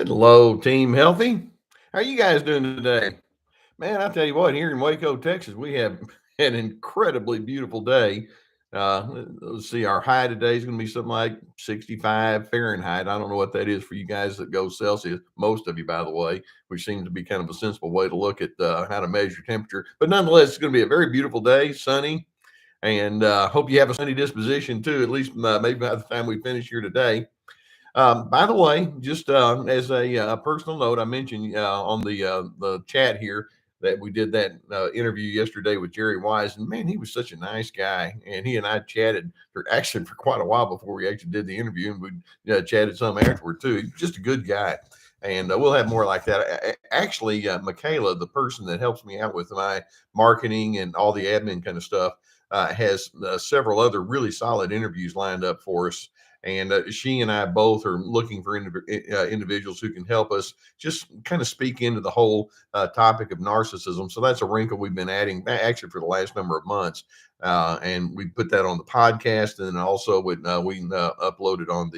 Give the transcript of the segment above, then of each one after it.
Hello, Team Healthy. How are you guys doing today? Man, I tell you what, here in Waco, Texas, we have an incredibly beautiful day. Let's see, our high today is going to be something like 65 Fahrenheit. I don't know what that is for you guys that go Celsius. Most of you, by the way, which seems to be kind of a sensible way to look at how to measure temperature. But nonetheless, it's going to be a very beautiful day, sunny, and hope you have a sunny disposition too, at least maybe by the time we finish here today. By the way, just as a personal note, I mentioned on the chat here that we did that interview yesterday with Jerry Wise, and man, he was such a nice guy, and he and I chatted for actually for quite a while before we actually did the interview, and we chatted some afterward too. He's just a good guy, and we'll have more like that. Actually, Michaela, the person that helps me out with my marketing and all the admin kind of stuff, has several other really solid interviews lined up for us, and she and I both are looking for individuals who can help us just kind of speak into the whole topic of narcissism. So that's a wrinkle we've been adding actually for the last number of months. And we put that on the podcast, and then also we uploaded on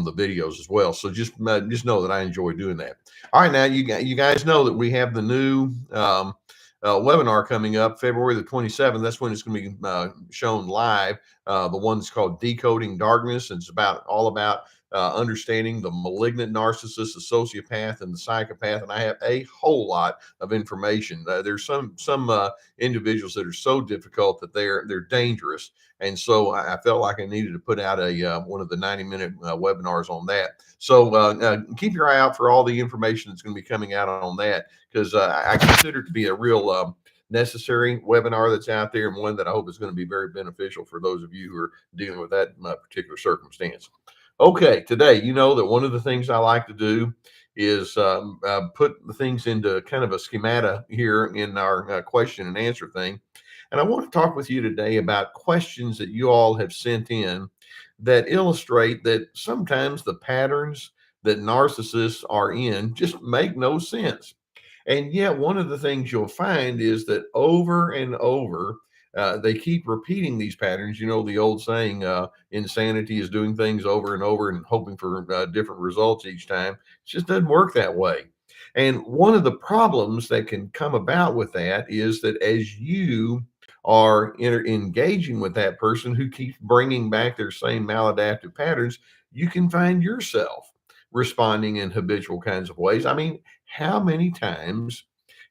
the videos as well. So just know that I enjoy doing that. All right, now you guys know that we have the new webinar coming up February the 27th. That's when it's going to be shown live. The one's called Decoding Darkness. And it's all about understanding the malignant narcissist, the sociopath, and the psychopath. And I have a whole lot of information. There's some individuals that are so difficult that they're dangerous. And so I felt like I needed to put out a one of the 90-minute webinars on that. So keep your eye out for all the information that's going to be coming out on that, because I consider it to be a real necessary webinar that's out there, and one that I hope is going to be very beneficial for those of you who are dealing with that particular circumstance. Okay, today, you know that one of the things I like to do is put the things into kind of a schemata here in our question and answer thing. And I want to talk with you today about questions that you all have sent in that illustrate that sometimes the patterns that narcissists are in just make no sense. And yet, one of the things you'll find is that over and over, they keep repeating these patterns. You know, the old saying, insanity is doing things over and over and hoping for different results each time. It just doesn't work that way. And one of the problems that can come about with that is that as you are engaging with that person who keeps bringing back their same maladaptive patterns, you can find yourself responding in habitual kinds of ways. I mean, how many times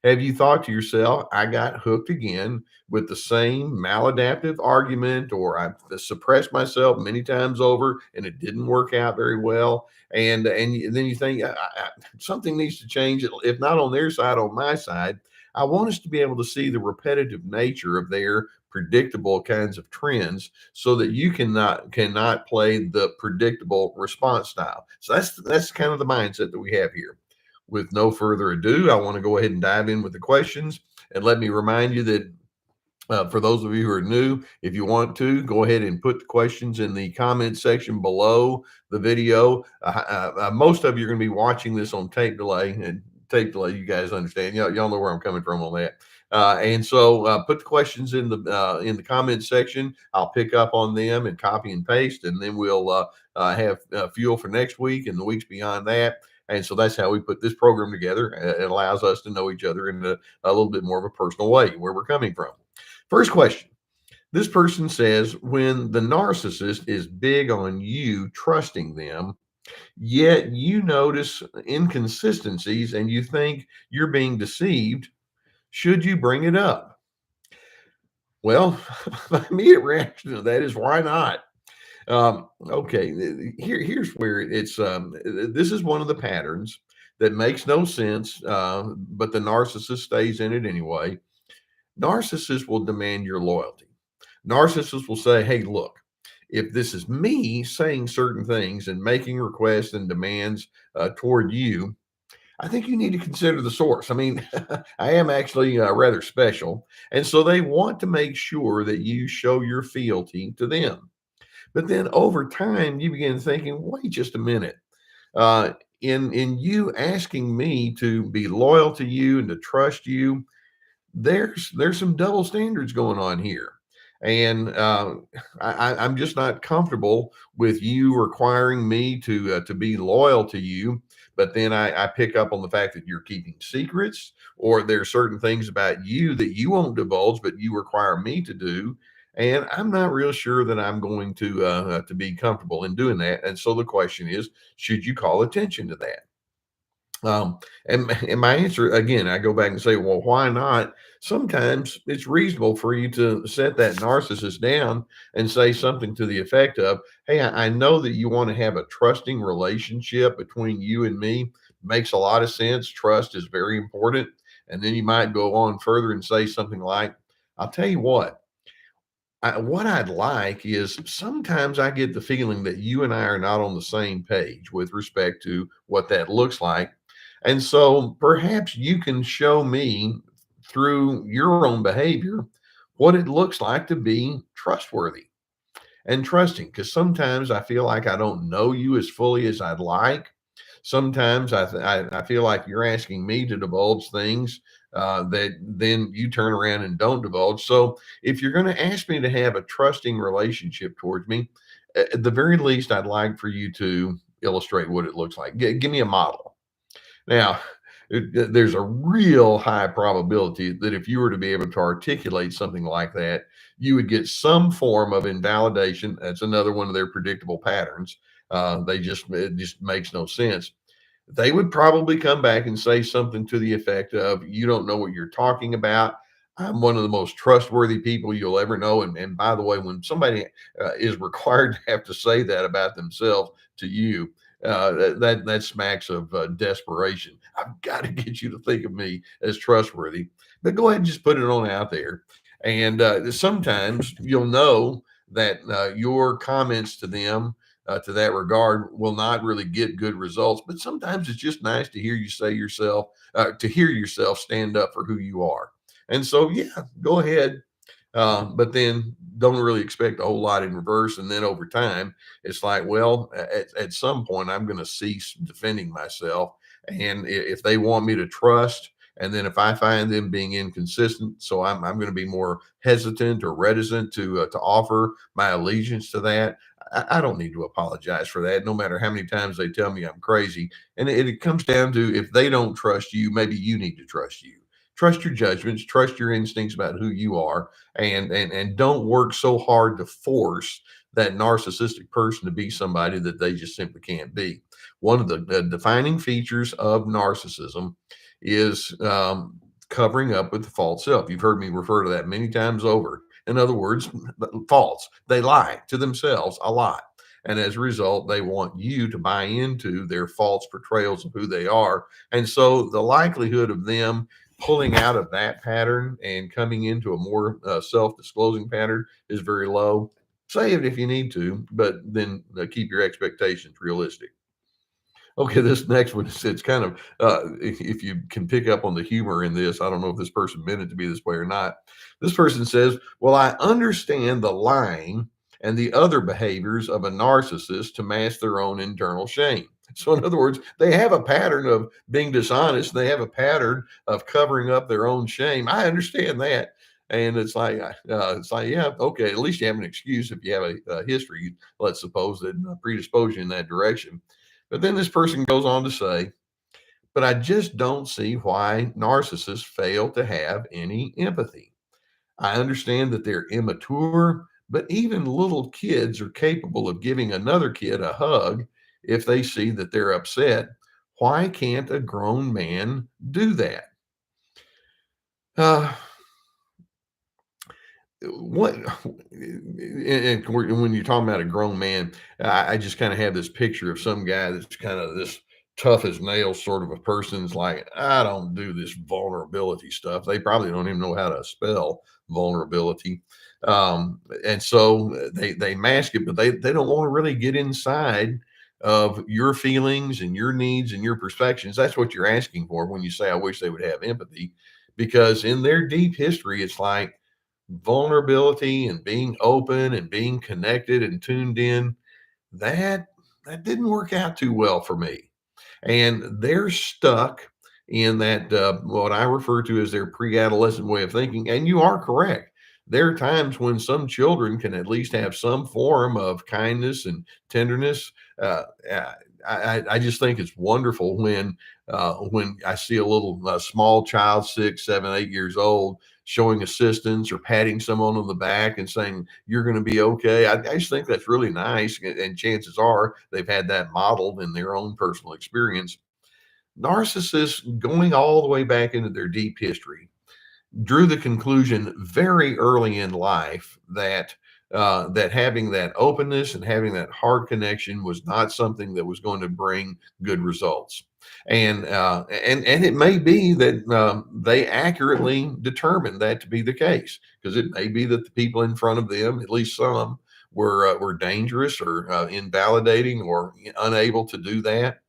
have you thought to yourself, I got hooked again with the same maladaptive argument, or I've suppressed myself many times over and it didn't work out very well? And then you think something needs to change, if not on their side, on my side. I want us to be able to see the repetitive nature of their predictable kinds of trends, so that you cannot play the predictable response style. So that's kind of the mindset that we have here. With no further ado, I want to go ahead and dive in with the questions. And let me remind you that for those of you who are new, if you want to, go ahead and put the questions in the comment section below the video. Most of you are going to be watching this on tape delay, and tape delay, you guys understand. Y'all know where I'm coming from on that. And so put the questions in the comment section. I'll pick up on them and copy and paste, and then we'll have fuel for next week and the weeks beyond that. And so that's how we put this program together. It allows us to know each other in a little bit more of a personal way, where we're coming from. First question. This person says, when the narcissist is big on you trusting them, yet you notice inconsistencies and you think you're being deceived, should you bring it up? Well, my immediate reaction to that is, why not? Okay, here's where it's this is one of the patterns that makes no sense, but the narcissist stays in it anyway. Narcissists will demand your loyalty. Narcissists will say, hey, look, if this is me saying certain things and making requests and demands toward you, I think you need to consider the source. I mean, I am actually rather special. And so they want to make sure that you show your fealty to them. But then over time, you begin thinking, wait just a minute. In you asking me to be loyal to you and to trust you, there's some double standards going on here. And I'm just not comfortable with you requiring me to be loyal to you, but then I pick up on the fact that you're keeping secrets, or there's certain things about you that you won't divulge, but you require me to do. And I'm not real sure that I'm going to be comfortable in doing that. And so the question is, should you call attention to that? Um, and my answer again, I go back and say, well, why not? Sometimes it's reasonable for you to set that narcissist down and say something to the effect of, "Hey, I know that you want to have a trusting relationship between you and me. Makes a lot of sense. Trust is very important." And then you might go on further and say something like, "I'll tell you what I'd like is sometimes I get the feeling that you and I are not on the same page with respect to what that looks like. And so perhaps you can show me through your own behavior what it looks like to be trustworthy and trusting. Because sometimes I feel like I don't know you as fully as I'd like. Sometimes I feel like you're asking me to divulge things that then you turn around and don't divulge. So if you're going to ask me to have a trusting relationship towards me, at the very least, I'd like for you to illustrate what it looks like. Give me a model. Now, there's a real high probability that if you were to be able to articulate something like that, you would get some form of invalidation. That's another one of their predictable patterns. It just makes no sense. They would probably come back and say something to the effect of, "You don't know what you're talking about. I'm one of the most trustworthy people you'll ever know." And by the way, when somebody is required to have to say that about themselves to you, that smacks of desperation. I've got to get you to think of me as trustworthy. But go ahead and just put it on out there. And sometimes you'll know that your comments to them to that regard will not really get good results. But sometimes it's just nice to hear you say yourself, to hear yourself stand up for who you are. And so, yeah, go ahead. But then don't really expect a whole lot in reverse. And then over time, it's like, well, at some point, I'm going to cease defending myself. And if they want me to trust, and then if I find them being inconsistent, so I'm going to be more hesitant or reticent to offer my allegiance to that. I don't need to apologize for that, no matter how many times they tell me I'm crazy. And it comes down to, if they don't trust you, maybe you need to trust you. Trust your judgments, trust your instincts about who you are, and don't work so hard to force that narcissistic person to be somebody that they just simply can't be. One of the defining features of narcissism is covering up with the false self. You've heard me refer to that many times over. In other words, false. They lie to themselves a lot. And as a result, they want you to buy into their false portrayals of who they are. And so the likelihood of them pulling out of that pattern and coming into a more self-disclosing pattern is very low. Say it if you need to, but then keep your expectations realistic. Okay, this next one is, it's kind of if you can pick up on the humor in this, I don't know if this person meant it to be this way or not. This person says, "Well, I understand the lying and the other behaviors of a narcissist to mask their own internal shame." So, in other words, they have a pattern of being dishonest. They have a pattern of covering up their own shame. I understand that. And yeah, okay. At least you have an excuse if you have a history, let's suppose, that predispose you in that direction. But then this person goes on to say, "But I just don't see why narcissists fail to have any empathy. I understand that they're immature, but even little kids are capable of giving another kid a hug if they see that they're upset. Why can't a grown man do that?" Uh, what and when you're talking about a grown man, I just kind of have this picture of some guy that's kind of this tough as nails sort of a person. It's like, I don't do this vulnerability stuff. They probably don't even know how to spell vulnerability. And so they mask it, but they don't want to really get inside of your feelings and your needs and your perspectives. That's what you're asking for when you say, "I wish they would have empathy," because in their deep history, it's like vulnerability and being open and being connected and tuned in, that didn't work out too well for me. And they're stuck in that what I refer to as their pre-adolescent way of thinking. And you are correct. There are times when some children can at least have some form of kindness and tenderness. uh, I just think it's wonderful when I see a little small child, 6, 7, 8 years old, showing assistance or patting someone on the back and saying, "You're going to be okay." I just think that's really nice, and chances are they've had that modeled in their own personal experience. Narcissists, going all the way back into their deep history, drew the conclusion very early in life that that having that openness and having that hard connection was not something that was going to bring good results. And it may be that they accurately determined that to be the case, because it may be that the people in front of them, at least some, were dangerous or invalidating or unable to do that,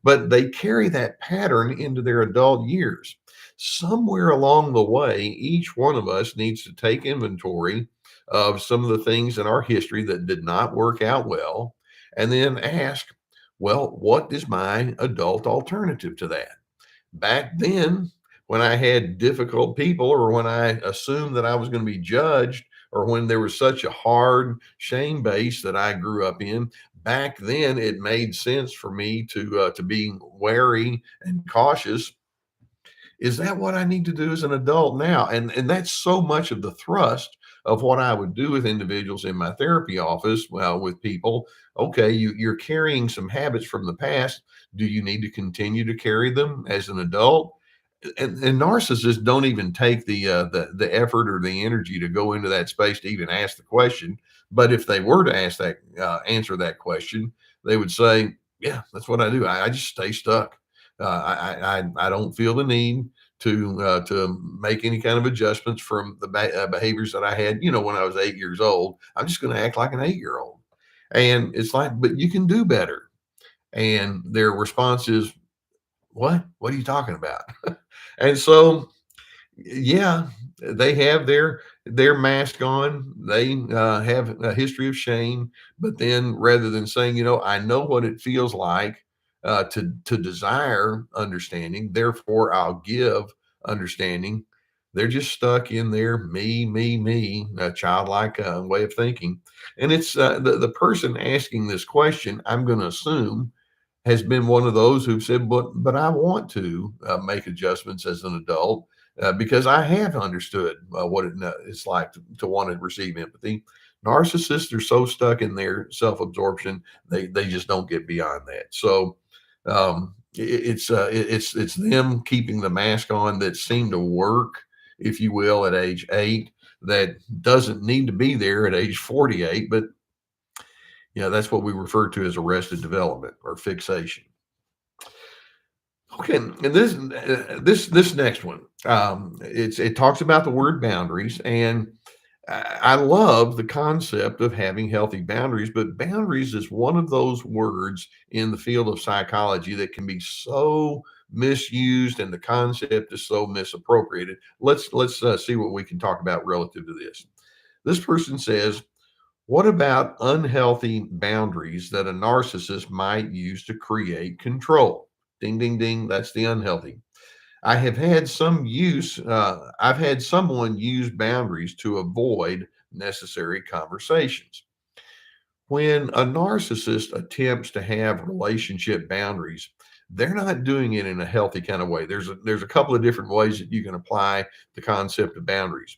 but they carry that pattern into their adult years. Somewhere along the way, each one of us needs to take inventory of some of the things in our history that did not work out well, and then ask, well, what is my adult alternative to that? Back then, when I had difficult people, or when I assumed that I was going to be judged, or when there was such a hard shame base that I grew up in, back then it made sense for me to be wary and cautious. Is that what I need to do as an adult now? And that's so much of the thrust of what I would do with individuals in my therapy office. Well, with people, okay, you're carrying some habits from the past. Do you need to continue to carry them as an adult? And narcissists don't even take the effort or the energy to go into that space to even ask the question. But if they were to ask that answer that question, they would say, "Yeah, that's what I do. I just stay stuck. I don't feel the need to make any kind of adjustments from the behaviors that I had, when I was 8 years old. I'm just going to act like an 8 year old." And it's like, but you can do better. And their response is, "What? What are you talking about?" And so, yeah, they have their mask on. They have a history of shame, but then rather than saying, "I know what it feels like to desire understanding, therefore I'll give understanding," they're just stuck in their me, childlike way of thinking. And it's the person asking this question, I'm going to assume, has been one of those who've said, but I want to make adjustments as an adult because I have understood what it's like to want to receive empathy. Narcissists are so stuck in their self-absorption, they just don't get beyond that. So it's them keeping the mask on that seemed to work, if you will, at age 8, that doesn't need to be there at age 48. But that's what we refer to as arrested development or fixation. Okay, and this next one, it talks about the word boundaries, and I love the concept of having healthy boundaries. But boundaries is one of those words in the field of psychology that can be so misused, and the concept is so misappropriated. Let's see what we can talk about relative to this. This person says, what about unhealthy boundaries that a narcissist might use to create control? Ding, ding, ding. That's the unhealthy. I've had someone use boundaries to avoid necessary conversations. When a narcissist attempts to have relationship boundaries, they're not doing it in a healthy kind of way. There's a couple of different ways that you can apply the concept of boundaries.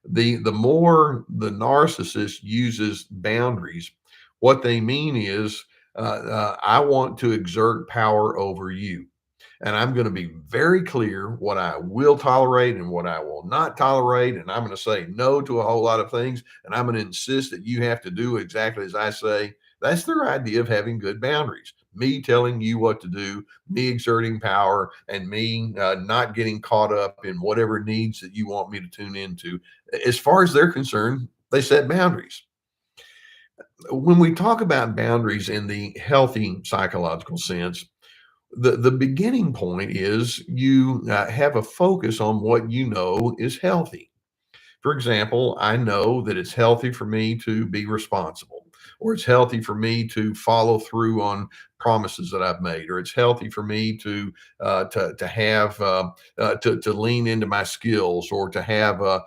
The more the narcissist uses boundaries, what they mean is, I want to exert power over you. And I'm going to be very clear what I will tolerate and what I will not tolerate. And I'm going to say no to a whole lot of things. And I'm going to insist that you have to do exactly as I say. That's their idea of having good boundaries. Me telling you what to do, me exerting power, and me not getting caught up in whatever needs that you want me to tune into. As far as they're concerned, they set boundaries. When we talk about boundaries in the healthy psychological sense, the beginning point is you have a focus on what you know is healthy. For example, I know that it's healthy for me to be responsible, or it's healthy for me to follow through on promises that I've made, or it's healthy for me to have to lean into my skills, or to have a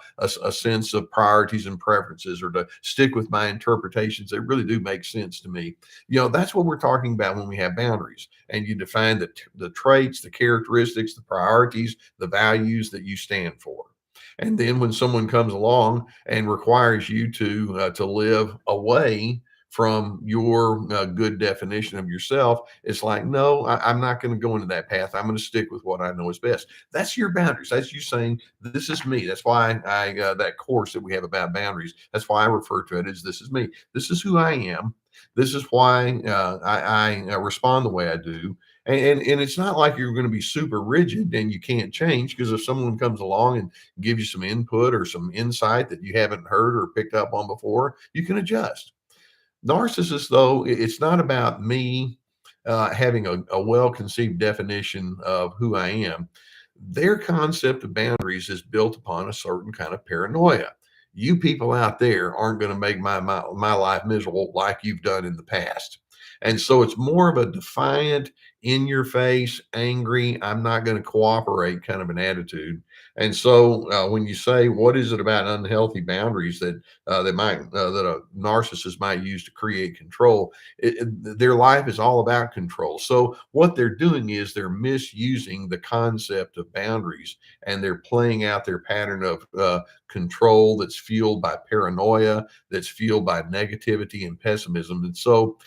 sense of priorities and preferences, or to stick with my interpretations that really do make sense to me. That's what we're talking about when we have boundaries, and you define the traits, the characteristics, the priorities, the values that you stand for. And then when someone comes along and requires you to live away from your good definition of yourself, it's like, no, I'm not going to go into that path. I'm going to stick with what I know is best. That's your boundaries. That's you saying, this is me. That's why that course that we have about boundaries, that's why I refer to it as, this is me. This is who I am. This is why I respond the way I do. And it's not like you're going to be super rigid and you can't change, because if someone comes along and gives you some input or some insight that you haven't heard or picked up on before, you can adjust. Narcissists, though, it's not about me having a well-conceived definition of who I am. Their concept of boundaries is built upon a certain kind of paranoia. You people out there aren't going to make my life miserable like you've done in the past. And so it's more of a defiant, in your face, angry, I'm not going to cooperate kind of an attitude. And so when you say, what is it about unhealthy boundaries that a narcissist might use to create control? Their life is all about control. So what they're doing is they're misusing the concept of boundaries, and they're playing out their pattern of control that's fueled by paranoia, that's fueled by negativity and pessimism. And so,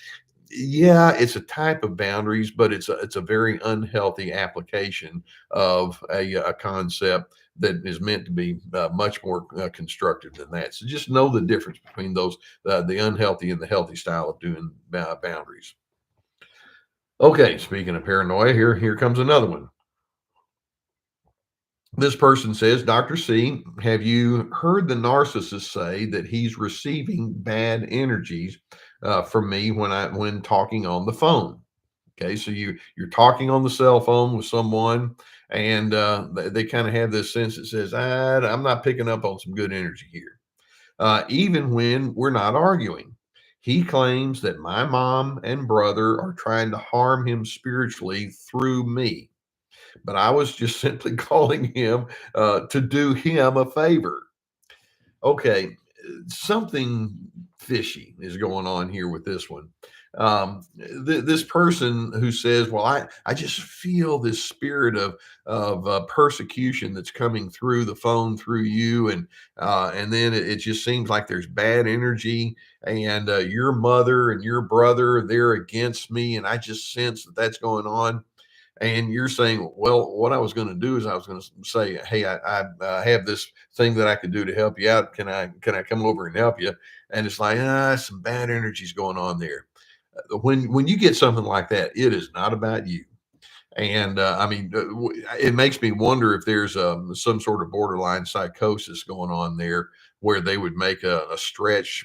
yeah, it's a type of boundaries, but it's a very unhealthy application of a concept that is meant to be much more constructive than that. So just know the difference between those, the unhealthy and the healthy style of doing boundaries. Okay, speaking of paranoia, here comes another one. This person says, Dr. C, have you heard the narcissist say that he's receiving bad energies from me when talking on the phone? Okay, so you're talking on the cell phone with someone, and they kind of have this sense that says, I'm not picking up on some good energy here, even when we're not arguing. He claims that my mom and brother are trying to harm him spiritually through me, but I was just simply calling him to do him a favor. Okay, something fishy is going on here with this one. This person who says, well, I just feel this spirit of persecution that's coming through the phone through you, and then it just seems like there's bad energy, and your mother and your brother, they're against me, and I just sense that that's going on. And you're saying, well, what I was going to do is I was going to say, hey, I have this thing that I could do to help you out. Can I come over and help you? And it's like, some bad energies going on there. When you get something like that, it is not about you. And I mean, it makes me wonder if there's some sort of borderline psychosis going on there, where they would make a stretch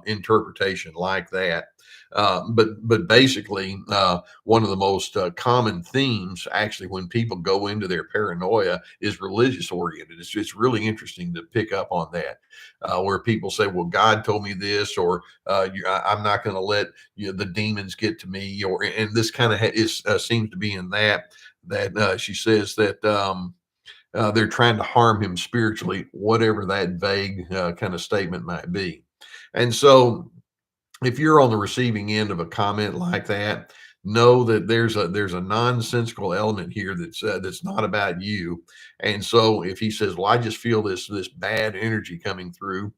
interpretation like that. But basically, one of the most common themes, actually, when people go into their paranoia, is religious oriented. It's really interesting to pick up on that, where people say, "Well, God told me this," or "I'm not going to let the demons get to me," or and this kind of is seems to be in that she says that. They're trying to harm him spiritually, whatever that vague kind of statement might be. And so, if you're on the receiving end of a comment like that, know that there's a nonsensical element here that's not about you. And so, if he says, "Well, I just feel this bad energy coming through,"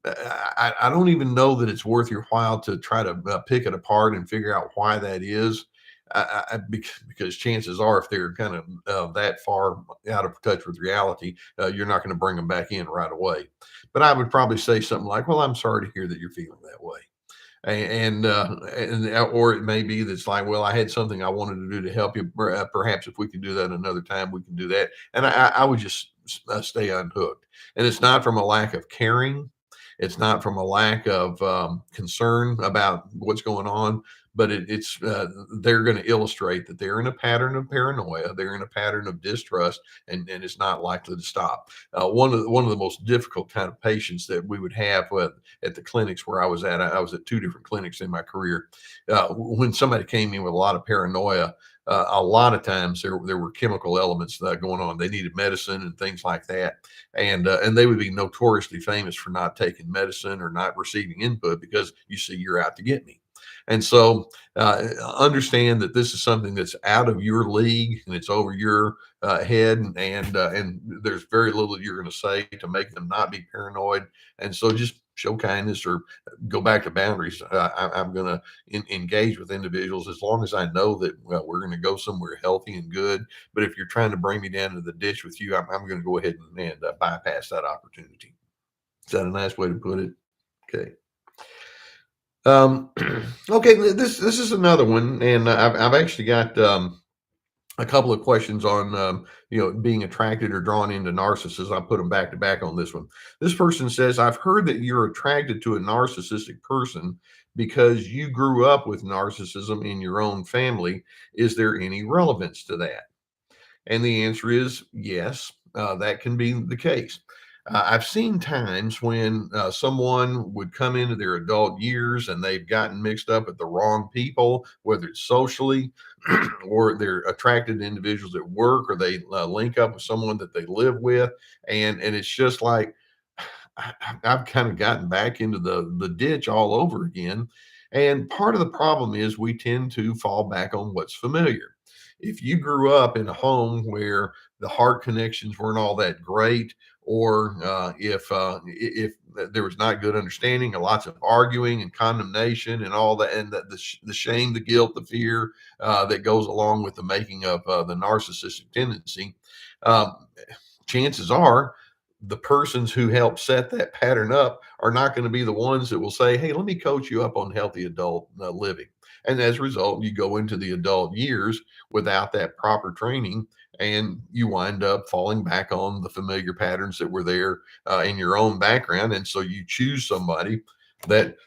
I don't even know that it's worth your while to try to pick it apart and figure out why that is. Because chances are, if they're kind of that far out of touch with reality, you're not going to bring them back in right away. But I would probably say something like, "Well, I'm sorry to hear that you're feeling that way." Or it may be that's like, "Well, I had something I wanted to do to help you. Perhaps if we can do that another time, we can do that." And I would just stay unhooked. And it's not from a lack of caring. It's not from a lack of concern about what's going on, but they're going to illustrate that they're in a pattern of paranoia, they're in a pattern of distrust, and it's not likely to stop. One of the most difficult kind of patients that we would have at the clinics where I was at two different clinics in my career. When somebody came in with a lot of paranoia, a lot of times there were chemical elements going on. They needed medicine and things like that, and they would be notoriously famous for not taking medicine or not receiving input because you see, you're out to get me. And so understand that this is something that's out of your league and it's over your head, and there's very little you're going to say to make them not be paranoid. And so just show kindness or go back to boundaries. I'm going to engage with individuals as long as I know that, well, we're going to go somewhere healthy and good. But if you're trying to bring me down to the ditch with you, I'm going to go ahead and bypass that opportunity. Is that a nice way to put it? Okay. Okay, this is another one, and I've actually got a couple of questions on being attracted or drawn into narcissists. I'll put them back to back on this one. This person says, I've heard that you're attracted to a narcissistic person because you grew up with narcissism in your own family. Is there any relevance to that? And the answer is yes, that can be the case. I've seen times when someone would come into their adult years and they've gotten mixed up with the wrong people, whether it's socially or they're attracted to individuals at work, or they link up with someone that they live with. And it's just like, I've kind of gotten back into the ditch all over again. And part of the problem is we tend to fall back on what's familiar. If you grew up in a home where the heart connections weren't all that great, or if there was not good understanding and lots of arguing and condemnation and all that, and the shame, the guilt, the fear that goes along with the making of the narcissistic tendency, um, chances are the persons who help set that pattern up are not going to be the ones that will say, hey, let me coach you up on healthy adult living. And as a result, you go into the adult years without that proper training, and you wind up falling back on the familiar patterns that were there in your own background. And so you choose somebody that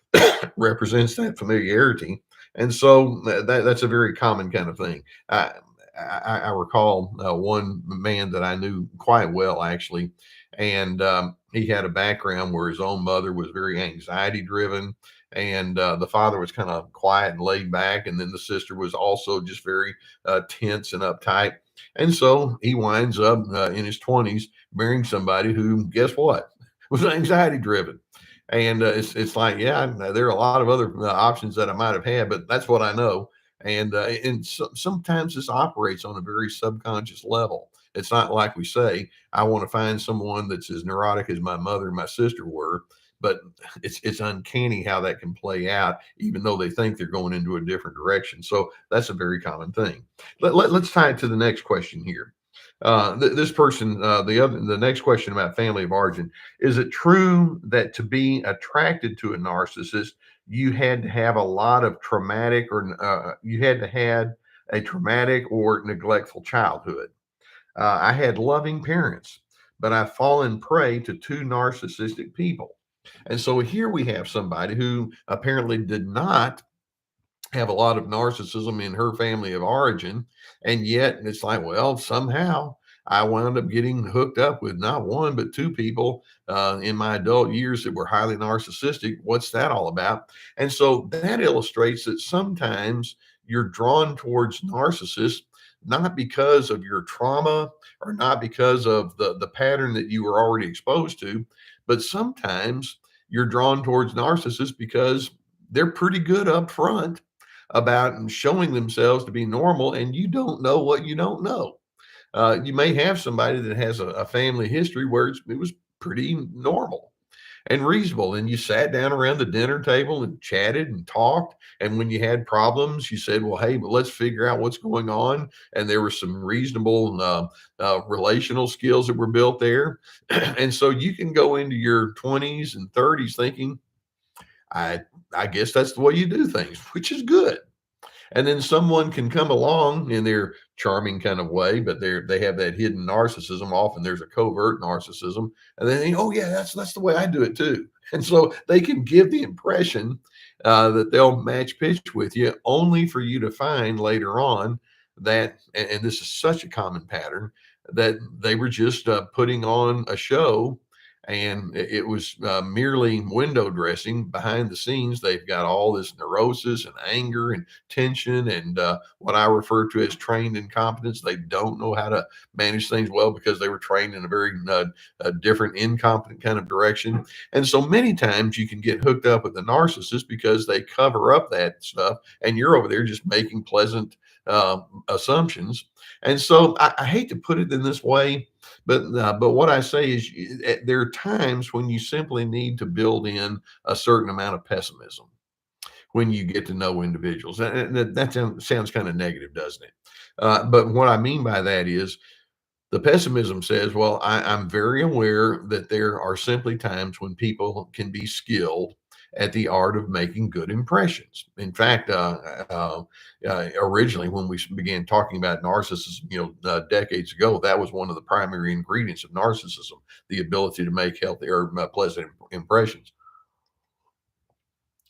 represents that familiarity. And so that's a very common kind of thing. I recall one man that I knew quite well, actually, and he had a background where his own mother was very anxiety driven, and the father was kind of quiet and laid back, and then the sister was also just very tense and uptight. And so he winds up in his 20s marrying somebody who, guess what, was anxiety driven. And it's like, yeah, there are a lot of other options that I might have had, but that's what I know. And sometimes this operates on a very subconscious level. It's not like we say, I want to find someone that's as neurotic as my mother and my sister were, but it's uncanny how that can play out, even though they think they're going into a different direction. So that's a very common thing. Let's tie it to the next question here. This person, the next question about family of origin: is it true that to be attracted to a narcissist, you had to have a lot of traumatic, or you had to had a traumatic or neglectful childhood? I had loving parents, but I've fallen prey to two narcissistic people. And so here we have somebody who apparently did not have a lot of narcissism in her family of origin. And yet it's like, well, somehow I wound up getting hooked up with not one, but two people in my adult years that were highly narcissistic. What's that all about? And so that illustrates that sometimes you're drawn towards narcissists not because of your trauma or not because of the pattern that you were already exposed to, but sometimes you're drawn towards narcissists because they're pretty good up front about showing themselves to be normal, and you don't know what you don't know. You may have somebody that has a family history where it was pretty normal and reasonable, and you sat down around the dinner table and chatted and talked. And when you had problems, you said, well, hey, but let's figure out what's going on. And there were some reasonable relational skills that were built there. And so you can go into your 20s and 30s thinking, I I guess that's the way you do things, which is good. And then someone can come along in their charming kind of way, but they have that hidden narcissism. Often there's a covert narcissism, and they think, oh yeah, that's the way I do it too. And so they can give the impression that they'll match pitch with you, only for you to find later on that, and this is such a common pattern, that they were just putting on a show, and it was merely window dressing. Behind the scenes, they've got all this neurosis and anger and tension and what I refer to as trained incompetence. They don't know how to manage things well because they were trained in a very different, incompetent kind of direction. And so many times you can get hooked up with a narcissist because they cover up that stuff, and you're over there just making pleasant assumptions. And so I hate to put it in this way, but what I say is there are times when you simply need to build in a certain amount of pessimism when you get to know individuals. And that sounds kind of negative, doesn't it? But what I mean by that is the pessimism says, well, I'm very aware that there are simply times when people can be skilled at the art of making good impressions. In fact, originally when we began talking about narcissism, decades ago, that was one of the primary ingredients of narcissism: the ability to make healthy or pleasant impressions.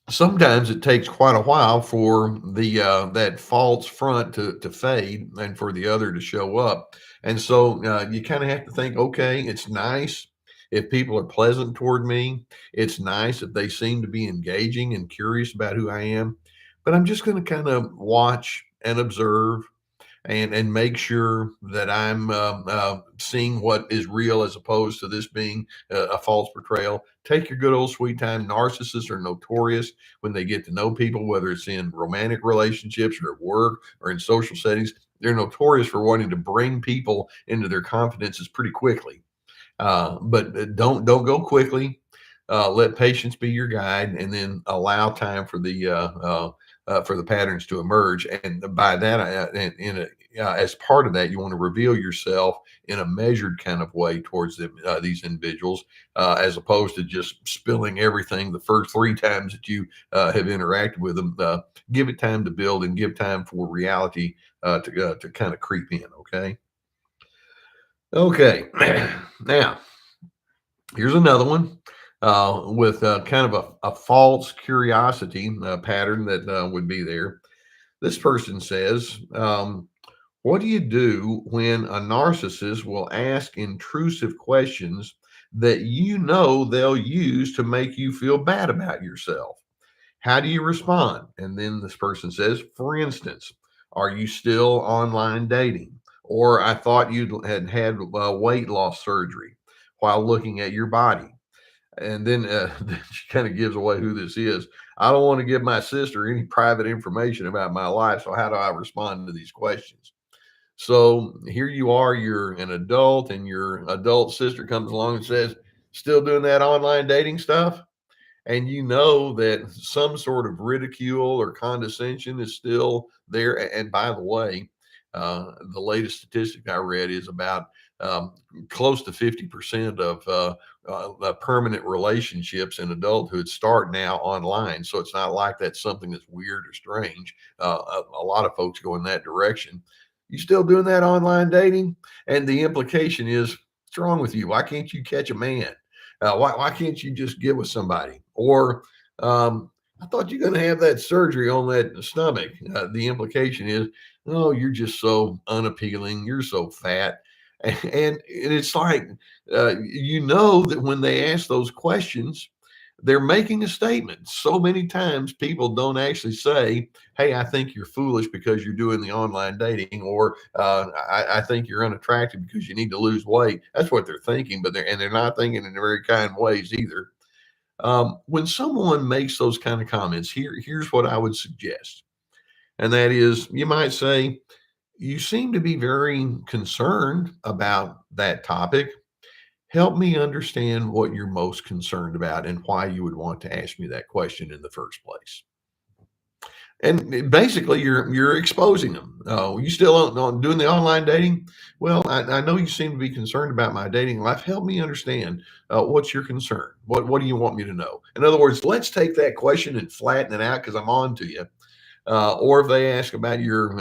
Sometimes it takes quite a while for the that false front to fade and for the other to show up. And so you kind of have to think, okay, it's nice if people are pleasant toward me. It's nice if they seem to be engaging and curious about who I am. But I'm just going to kind of watch and observe and make sure that I'm seeing what is real as opposed to this being a false portrayal. Take your good old sweet time. Narcissists are notorious when they get to know people, whether it's in romantic relationships or at work or in social settings. They're notorious for wanting to bring people into their confidences pretty quickly. But don't go quickly. Let patience be your guide, and then allow time for the patterns to emerge. And by that, as part of that, you want to reveal yourself in a measured kind of way towards these individuals, as opposed to just spilling everything the first three times that you have interacted with them. Give it time to build and give time for reality to kind of creep in. Okay. Okay. Now, here's another one with kind of a false curiosity pattern that would be there. This person says, what do you do when a narcissist will ask intrusive questions that they'll use to make you feel bad about yourself? How do you respond? And then this person says, for instance, are you still online dating? Or I thought you had weight loss surgery while looking at your body. And then she kind of gives away who this is. I don't want to give my sister any private information about my life. So how do I respond to these questions? So here you are, you're an adult, and your adult sister comes along and says, still doing that online dating stuff? And you know that some sort of ridicule or condescension is still there. And by the way, the latest statistic I read is about close to 50% of permanent relationships in adulthood start now online. So it's not like that's something that's weird or strange. A lot of folks go in that direction. You still doing that online dating? And the implication is, what's wrong with you? Why can't you catch a man? Why can't you just get with somebody? Or I thought you're going to have that surgery on that stomach. The implication is, oh, you're just so unappealing. You're so fat. And it's like, that when they ask those questions, they're making a statement. So many times people don't actually say, hey, I think you're foolish because you're doing the online dating, or I think you're unattractive because you need to lose weight. That's what they're thinking, but they're not thinking in very kind ways either. When someone makes those kind of comments, here's what I would suggest. And that is, you might say, you seem to be very concerned about that topic. Help me understand what you're most concerned about and why you would want to ask me that question in the first place. And basically, you're exposing them. Oh, you still on doing the online dating? Well, I know you seem to be concerned about my dating life. Help me understand what's your concern. What do you want me to know? In other words, let's take that question and flatten it out because I'm on to you. Or if they ask about your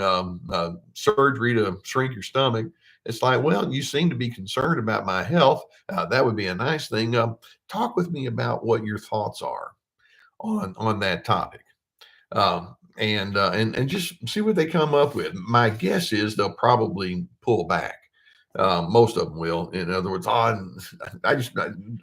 surgery to shrink your stomach, It's like, well, you seem to be concerned about my health. That would be a nice thing. Talk with me about what your thoughts are on that topic, and just see what they come up with. My guess is they'll probably pull back. Most of them will. In other words, I just,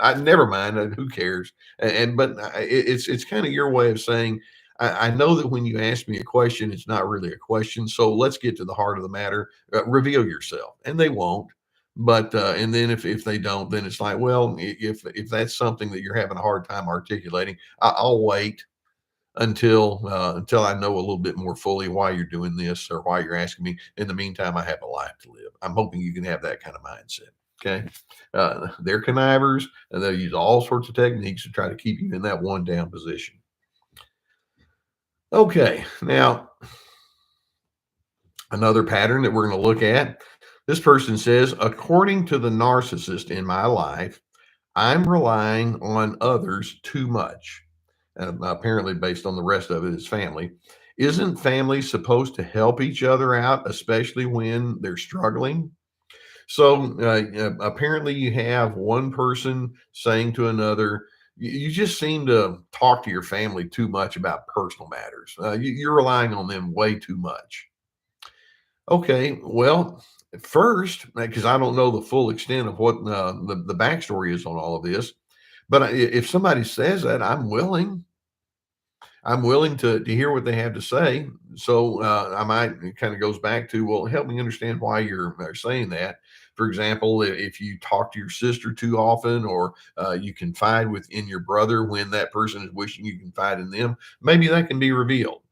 I never mind. Who cares? But it's kind of your way of saying, I know that when you ask me a question, it's not really a question. So let's get to the heart of the matter. Reveal yourself, and they won't. But and then if they don't, then it's like, well, if that's something that you're having a hard time articulating, I'll wait until I know a little bit more fully why you're doing this or why you're asking me. In the meantime, I have a life to live. I'm hoping you can have that kind of mindset. Okay. They're connivers and they'll use all sorts of techniques to try to keep you in that one down position. Okay. Now, another pattern that we're going to look at, this person says, according to the narcissist in my life, I'm relying on others too much. Apparently, based on the rest of it, is family. Isn't family supposed to help each other out, especially when they're struggling? So apparently, you have one person saying to another, you just seem to talk to your family too much about personal matters. You're relying on them way too much. Okay, well, first, because I don't know the full extent of what the backstory is on all of this, but if somebody says that, I'm willing to hear what they have to say. So I might, it kind of goes back to, well, help me understand why you're saying that. For example, if you talk to your sister too often, or you confide within your brother when that person is wishing you confide in them, maybe that can be revealed.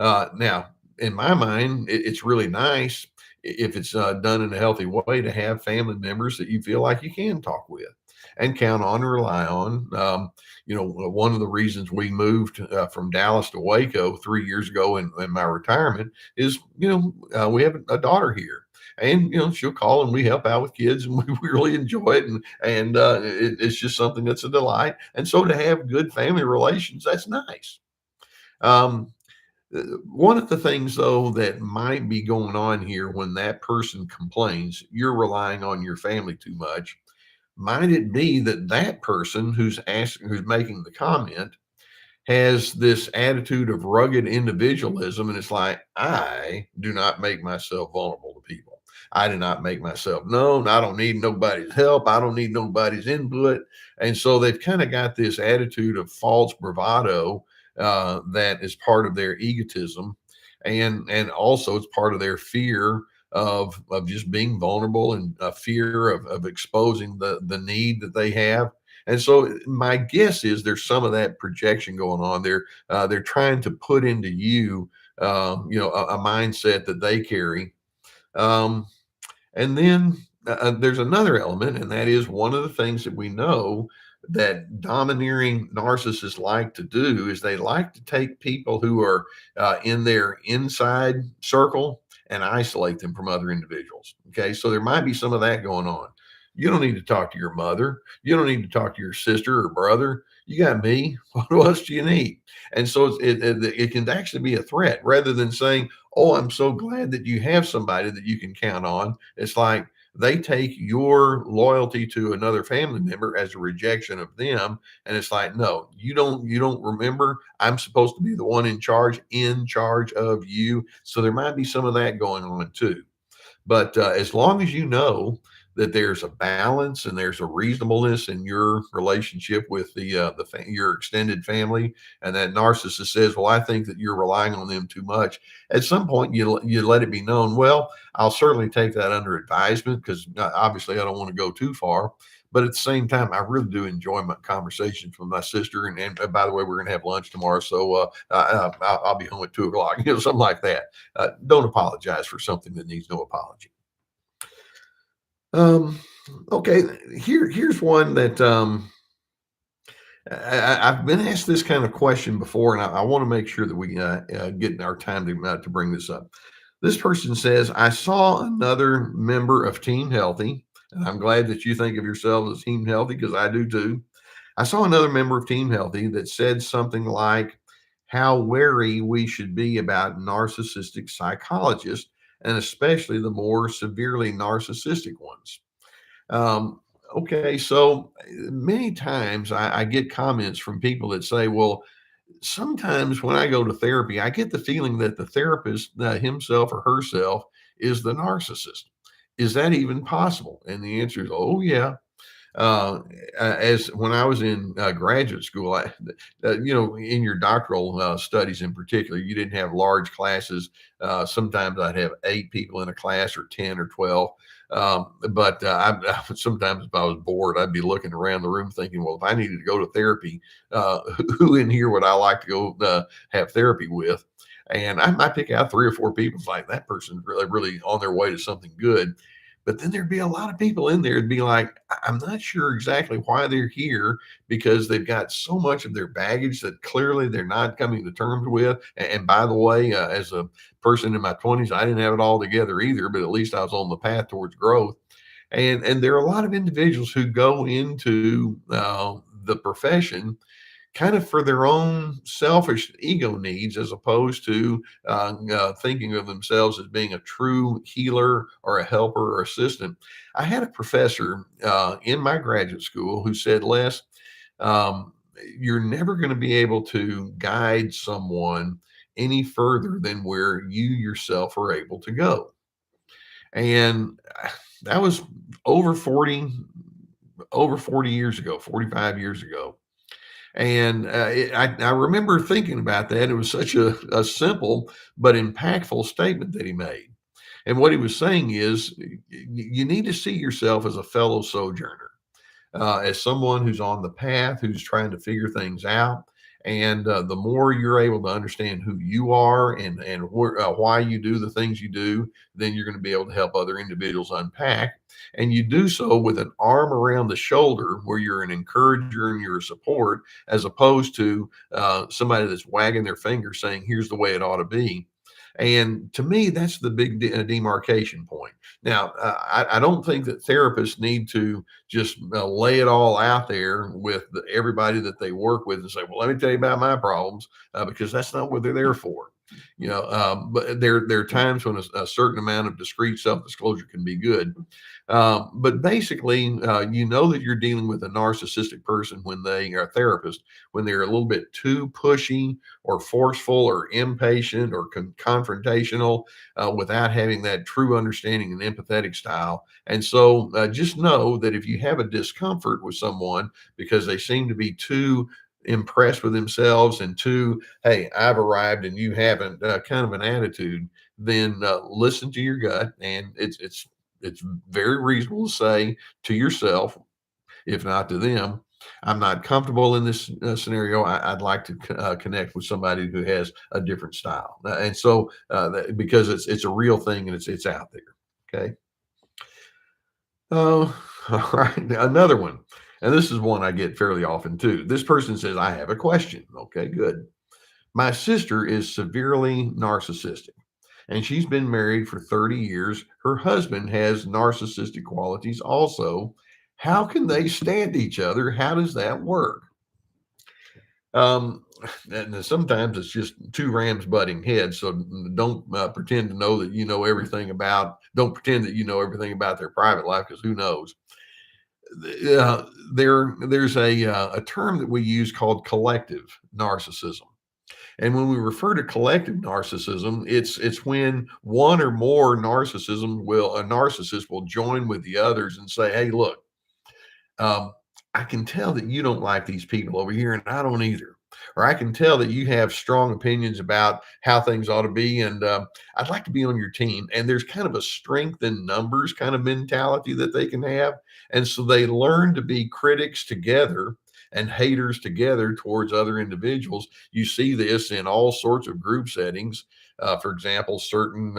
Now, in my mind, it's really nice if it's done in a healthy way to have family members that you feel like you can talk with and count on and rely on. One of the reasons we moved from Dallas to Waco 3 years ago in my retirement is, we have a daughter here. And she'll call and we help out with kids, and we really enjoy it, and it's just something that's a delight. And so to have good family relations, that's nice. Um, one of the things, though, that might be going on here when that person complains, you're relying on your family too much. Might it be that that person who's making the comment has this attitude of rugged individualism, and it's like, I do not make myself vulnerable to people. I do not make myself known. I don't need nobody's help. I don't need nobody's input. And so they've kind of got this attitude of false bravado that is part of their egotism, and also it's part of their fear of just being vulnerable, and a fear of exposing the need that they have. And so my guess is there's some of that projection going on. They're trying to put into you, a mindset that they carry. Um, and then there's another element, and that is one of the things that we know that domineering narcissists like to do is they like to take people who are in their inside circle and isolate them from other individuals. Okay, so there might be some of that going on. You don't need to talk to your mother. You don't need to talk to your sister or brother. You got me. What else do you need? And so it can actually be a threat rather than saying, oh, I'm so glad that you have somebody that you can count on. It's like they take your loyalty to another family member as a rejection of them. And it's like, no, you don't remember. I'm supposed to be the one in charge of you. So there might be some of that going on too. But as long as you know that there's a balance and there's a reasonableness in your relationship with your extended family, and that narcissist says, "Well, I think that you're relying on them too much." At some point, you let it be known. Well, I'll certainly take that under advisement, because obviously I don't want to go too far. But at the same time, I really do enjoy my conversations with my sister. And by the way, we're going to have lunch tomorrow, so I'll be home at 2 o'clock, something like that. Don't apologize for something that needs no apology. Um, okay, here's one that I've been asked this kind of question before, and I want to make sure that we get our time to bring this up. This person says, "I saw another member of Team Healthy," and I'm glad that you think of yourself as Team Healthy, because I do too. I saw another member of Team Healthy that said something like how wary we should be about narcissistic psychologists and especially the more severely narcissistic ones. Um, okay, so many times I get comments from people that say, well, sometimes when I go to therapy, I get the feeling that the therapist himself or herself is the narcissist. Is that even possible? And the answer is, oh, yeah. uh, as when I was in graduate school, in your doctoral studies in particular, you didn't have large classes. Sometimes I'd have 8 people in a class or 10 or 12. But sometimes if I was bored, I'd be looking around the room thinking, well, if I needed to go to therapy, who in here would I like to go have therapy with? And I might pick out 3 or 4 people. It's like that person's really, really on their way to something good. But then there'd be a lot of people in there. It'd be like, I'm not sure exactly why they're here because they've got so much of their baggage that clearly they're not coming to terms with. And by the way, as a person in my 20s, I didn't have it all together either, but at least I was on the path towards growth. And there are a lot of individuals who go into the profession kind of for their own selfish ego needs, as opposed to thinking of themselves as being a true healer or a helper or assistant. I had a professor in my graduate school who said, Les, um, you're never going to be able to guide someone any further than where you yourself are able to go. And that was over 40, over 40 years ago, 45 years ago. And I remember thinking about that. It was such a simple but impactful statement that he made. And what he was saying is, you need to see yourself as a fellow sojourner, as someone who's on the path, who's trying to figure things out. And the more you're able to understand who you are and why you do the things you do, then you're going to be able to help other individuals unpack. And you do so with an arm around the shoulder, where you're an encourager and you're a support, as opposed to somebody that's wagging their finger saying, "Here's the way it ought to be." And to me, that's the big demarcation point. Now, I don't think that therapists need to just lay it all out there with everybody that they work with and say, well, let me tell you about my problems, because that's not what they're there for. But there are times when a certain amount of discreet self-disclosure can be good. But basically, you know that you're dealing with a narcissistic person when they are a therapist, when they're a little bit too pushy or forceful or impatient or confrontational, without having that true understanding and empathetic style. And so just know that if you have a discomfort with someone because they seem to be too impressed with themselves and too, hey, I've arrived and you haven't, kind of an attitude, then listen to your gut. And it's very reasonable to say to yourself, if not to them, I'm not comfortable in this scenario. I'd like to connect with somebody who has a different style. And so, because it's a real thing and it's out there. Okay. Oh, all right. Another one. And this is one I get fairly often too. This person says, I have a question. Okay, good. My sister is severely narcissistic, and she's been married for 30 years. Her husband has narcissistic qualities also. How can they stand each other? How does that work? Um, and sometimes it's just two rams butting heads. So don't pretend to know that you know everything about, don't pretend that you know everything about their private life, because who knows? There's a term that we use called collective narcissism. And when we refer to collective narcissism, it's when one or more narcissism will a narcissist will join with the others and say, "Hey, look, um, I can tell that you don't like these people over here, and I don't either. Or I can tell that you have strong opinions about how things ought to be, and I'd like to be on your team." And there's kind of a strength in numbers kind of mentality that they can have. And so they learn to be critics together and haters together towards other individuals. You see this in all sorts of group settings. For example, certain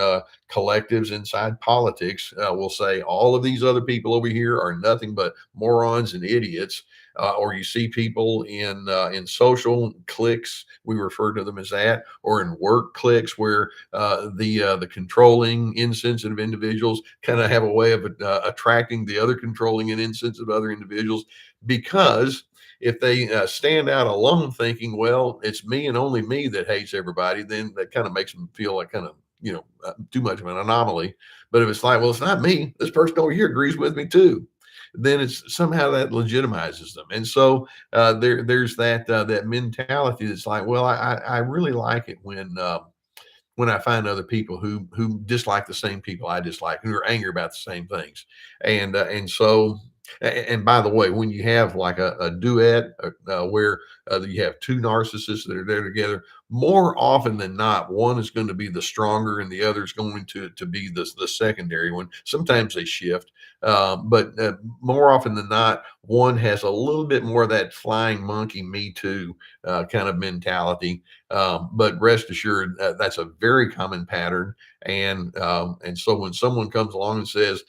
collectives inside politics will say all of these other people over here are nothing but morons and idiots. Or you see people in social cliques, we refer to them as that, or in work cliques where the controlling, insensitive individuals kind of have a way of attracting the other controlling and insensitive other individuals, because if they stand out alone thinking, well, it's me and only me that hates everybody, then that kind of makes them feel like kind of too much of an anomaly. But if it's like, well, it's not me, this person over here agrees with me too, then it's somehow that legitimizes them. And so there's that mentality that's like, well, I really like it when I find other people who dislike the same people I dislike, who are angry about the same things, and so. And by the way, when you have like a duet where you have two narcissists that are there together, more often than not, one is going to be the stronger and the other is going to be the secondary one. Sometimes they shift, but more often than not, one has a little bit more of that flying monkey, me too kind of mentality. But rest assured, that's a very common pattern. And so when someone comes along and says,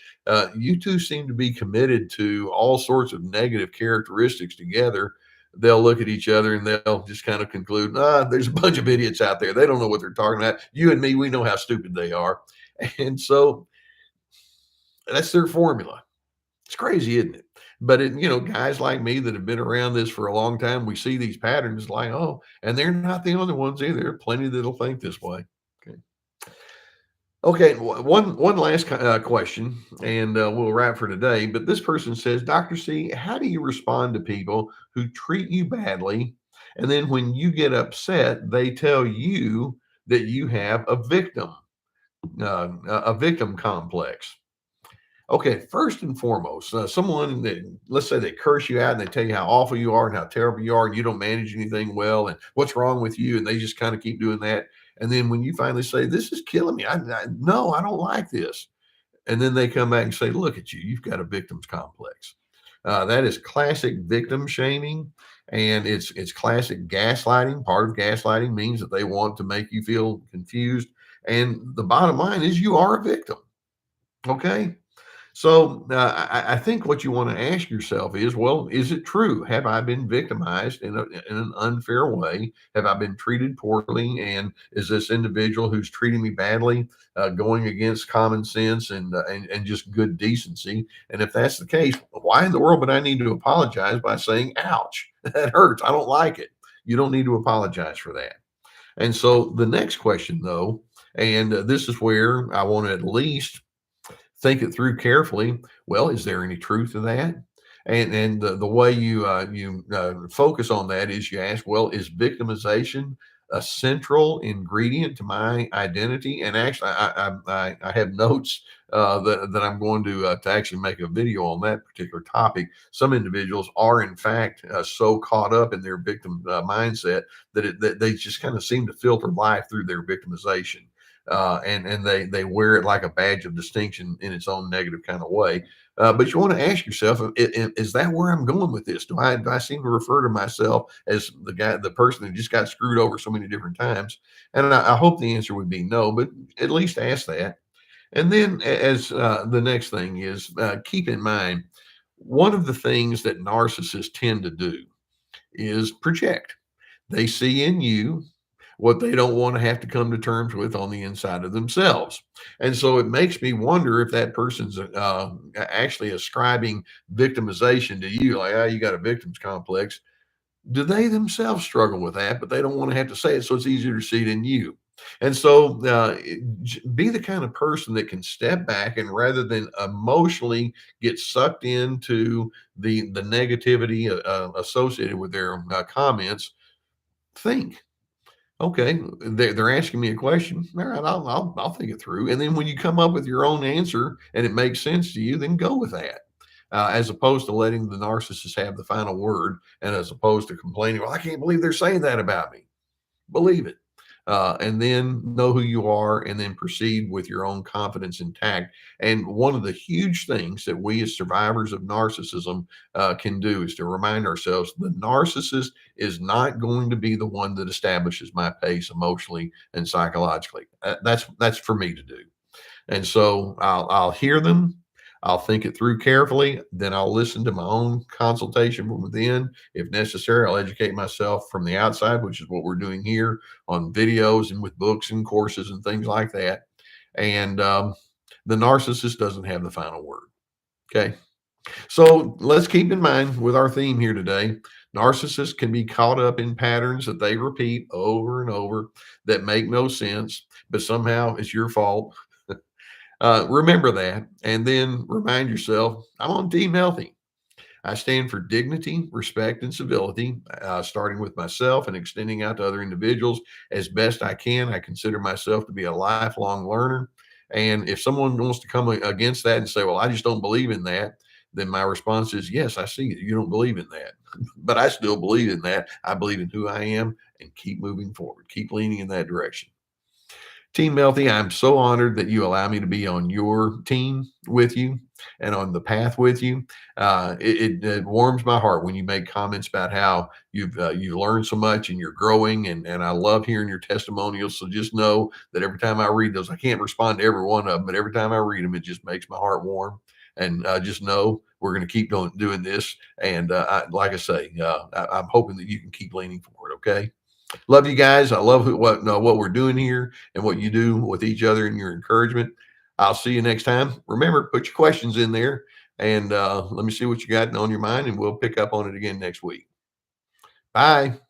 "You two seem to be committed to all sorts of negative characteristics together," they'll look at each other and they'll just kind of conclude, there's a bunch of idiots out there. They don't know what they're talking about. You and me, we know how stupid they are. And so that's their formula. It's crazy, isn't it? But guys like me that have been around this for a long time, we see these patterns like, oh, and they're not the only ones either. There are plenty that'll think this way. Okay. Okay. One last question, and we'll wrap for today. But this person says, Dr. C, how do you respond to people who treat you badly, and then when you get upset, they tell you that you have a victim complex? Okay, first and foremost, someone that, let's say, they curse you out and they tell you how awful you are and how terrible you are and you don't manage anything well and what's wrong with you, and they just kind of keep doing that. And then when you finally say, "This is killing me. No, I don't like this," and then they come back and say, "Look at you. You've got a victim's complex." That is classic victim shaming, and it's classic gaslighting. Part of gaslighting means that they want to make you feel confused, and the bottom line is you are a victim. Okay. So I think what you want to ask yourself is, well, is it true? Have I been victimized in an unfair way? Have I been treated poorly? And is this individual who's treating me badly going against common sense and just good decency? And if that's the case, why in the world would I need to apologize by saying, "Ouch, that hurts. I don't like it"? You don't need to apologize for that. And so the next question, though, and this is where I want to at least think it through carefully. Well, is there any truth to that? And the way you focus on that is you ask, well, is victimization a central ingredient to my identity? And actually, I have notes that I'm going to actually make a video on that particular topic. Some individuals are, in fact, so caught up in their victim mindset that they just kind of seem to filter life through their victimization. And they wear it like a badge of distinction in its own negative kind of way. But you want to ask yourself, is that where I'm going with this? Do I seem to refer to myself as the person who just got screwed over so many different times? And I hope the answer would be no, but at least ask that. And then, as the next thing is, keep in mind, one of the things that narcissists tend to do is project. They see in you what they don't want to have to come to terms with on the inside of themselves. And so it makes me wonder if that person's actually ascribing victimization to you, like, oh, you got a victim's complex. Do they themselves struggle with that, but they don't want to have to say it, so it's easier to see it in you? And so be the kind of person that can step back and rather than emotionally get sucked into the negativity associated with their comments, think. Okay, they're asking me a question. All right, I'll think it through. And then when you come up with your own answer and it makes sense to you, then go with that. As opposed to letting the narcissist have the final word, and as opposed to complaining, well, I can't believe they're saying that about me. Believe it. And then know who you are, and then proceed with your own confidence intact. And one of the huge things that we as survivors of narcissism can do is to remind ourselves the narcissist is not going to be the one that establishes my pace emotionally and psychologically. That's for me to do. And so I'll hear them. I'll think it through carefully. Then I'll listen to my own consultation from within. If necessary, I'll educate myself from the outside, which is what we're doing here on videos and with books and courses and things like that. And the narcissist doesn't have the final word. Okay. So let's keep in mind with our theme here today, Narcissists can be caught up in patterns that they repeat over and over that make no sense, but somehow it's your fault. Remember that, and then remind yourself, I'm on Team Healthy. I stand for dignity, respect, and civility, starting with myself and extending out to other individuals as best I can. I consider myself to be a lifelong learner. And if someone wants to come against that and say, well, I just don't believe in that, then my response is, yes, I see it. You don't believe in that. But I still believe in that. I believe in who I am and keep moving forward, keep leaning in that direction. Team Melty, I'm so honored that you allow me to be on your team with you and on the path with you. It warms my heart when you make comments about how you learned so much and you're growing, and I love hearing your testimonials. So just know that every time I read those, I can't respond to every one of them, but every time I read them, it just makes my heart warm. And just know we're going to keep doing this. And like I say, I'm hoping that you can keep leaning forward. Okay. Love you guys. I love what we're doing here and what you do with each other and your encouragement. I'll see you next time. Remember, put your questions in there and let me see what you got on your mind, and we'll pick up on it again next week. Bye.